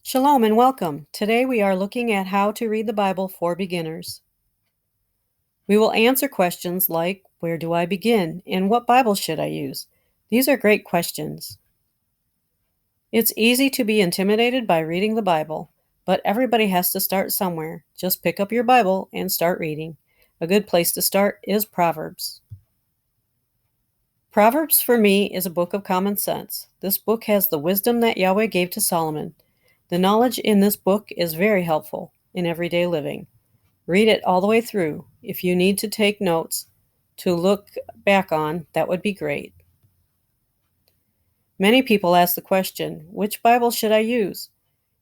Shalom and welcome. Today we are looking at how to read the Bible for beginners. We will answer questions like, where do I begin and what Bible should I use? These are great questions. It's easy to be intimidated by reading the Bible, but everybody has to start somewhere. Just pick up your Bible and start reading. A good place to start is Proverbs. Proverbs for me is a book of common sense. This book has the wisdom that Yahweh gave to Solomon. The knowledge in this book is very helpful in everyday living. Read it all the way through. If you need to take notes to look back on, that would be great. Many people ask the question, which Bible should I use?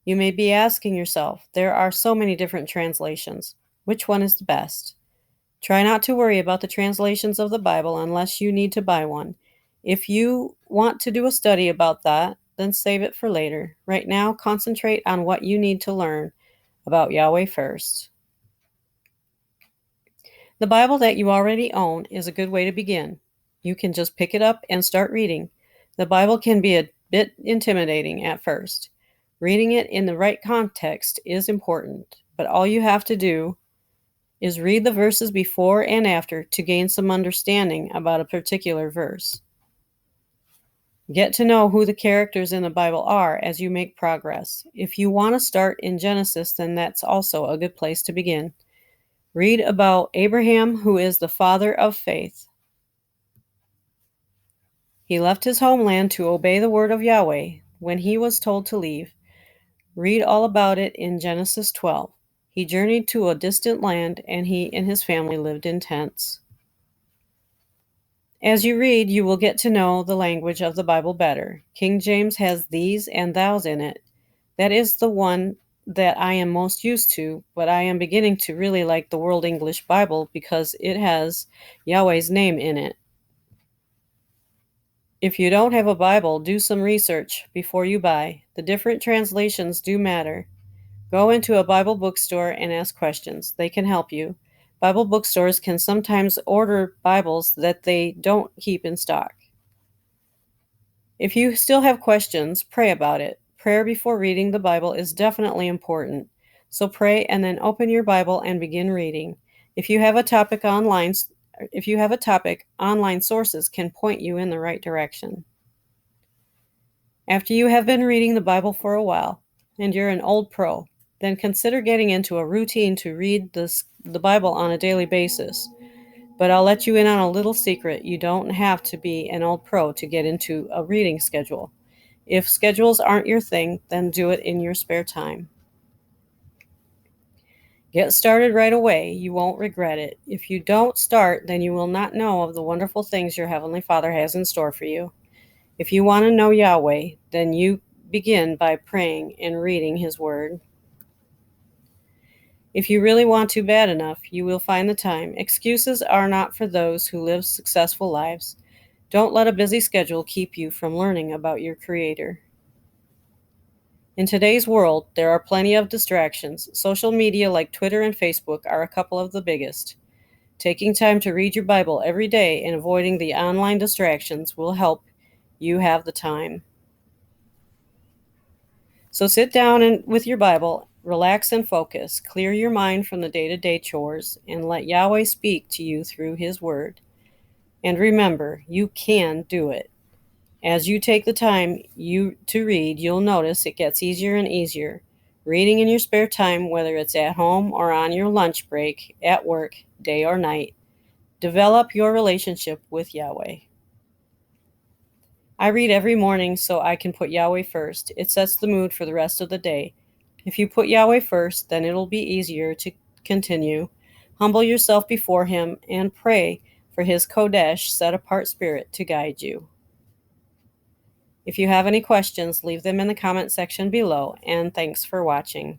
You may be asking yourself, there are so many different translations. Which one is the best? Try not to worry about the translations of the Bible unless you need to buy one. If you want to do a study about that, then save it for later. Right now, concentrate on what you need to learn about Yahweh first. The Bible that you already own is a good way to begin. You can just pick it up and start reading. The Bible can be a bit intimidating at first. Reading it in the right context is important, but all you have to do is read the verses before and after to gain some understanding about a particular verse. Get to know who the characters in the Bible are as you make progress. If you want to start in Genesis, then that's also a good place to begin. Read about Abraham, who is the father of faith. He left his homeland to obey the word of Yahweh when he was told to leave. Read all about it in Genesis 12. He journeyed to a distant land, and he and his family lived in tents. As you read, you will get to know the language of the Bible better. King James has these and thous in it. That is the one that I am most used to, but I am beginning to really like the World English Bible because it has Yahweh's name in it. If you don't have a Bible, do some research before you buy. The different translations do matter. Go into a Bible bookstore and ask questions. They can help you. Bible bookstores can sometimes order Bibles that they don't keep in stock. If you still have questions, pray about it. Prayer before reading the Bible is definitely important. So pray and then open your Bible and begin reading. If you have a topic, online sources can point you in the right direction. After you have been reading the Bible for a while and you're an old pro, then consider getting into a routine to read the Bible on a daily basis. But I'll let you in on a little secret. You don't have to be an old pro to get into a reading schedule. If schedules aren't your thing, then do it in your spare time. Get started right away. You won't regret it. If you don't start, then you will not know of the wonderful things your Heavenly Father has in store for you. If you want to know Yahweh, then you begin by praying and reading His Word. If you really want to bad enough, you will find the time. Excuses are not for those who live successful lives. Don't let a busy schedule keep you from learning about your Creator. In today's world, there are plenty of distractions. Social media like Twitter and Facebook are a couple of the biggest. Taking time to read your Bible every day and avoiding the online distractions will help you have the time. So sit down with your Bible, relax and focus. Clear your mind from the day-to-day chores and let Yahweh speak to you through His Word. And remember, you can do it. As you take the time to read, you'll notice it gets easier and easier. Reading in your spare time, whether it's at home or on your lunch break, at work, day or night. Develop your relationship with Yahweh. I read every morning so I can put Yahweh first. It sets the mood for the rest of the day. If you put Yahweh first, then it'll be easier to continue. Humble yourself before Him and pray for His Kodesh, set-apart spirit to guide you. If you have any questions, leave them in the comment section below, and thanks for watching.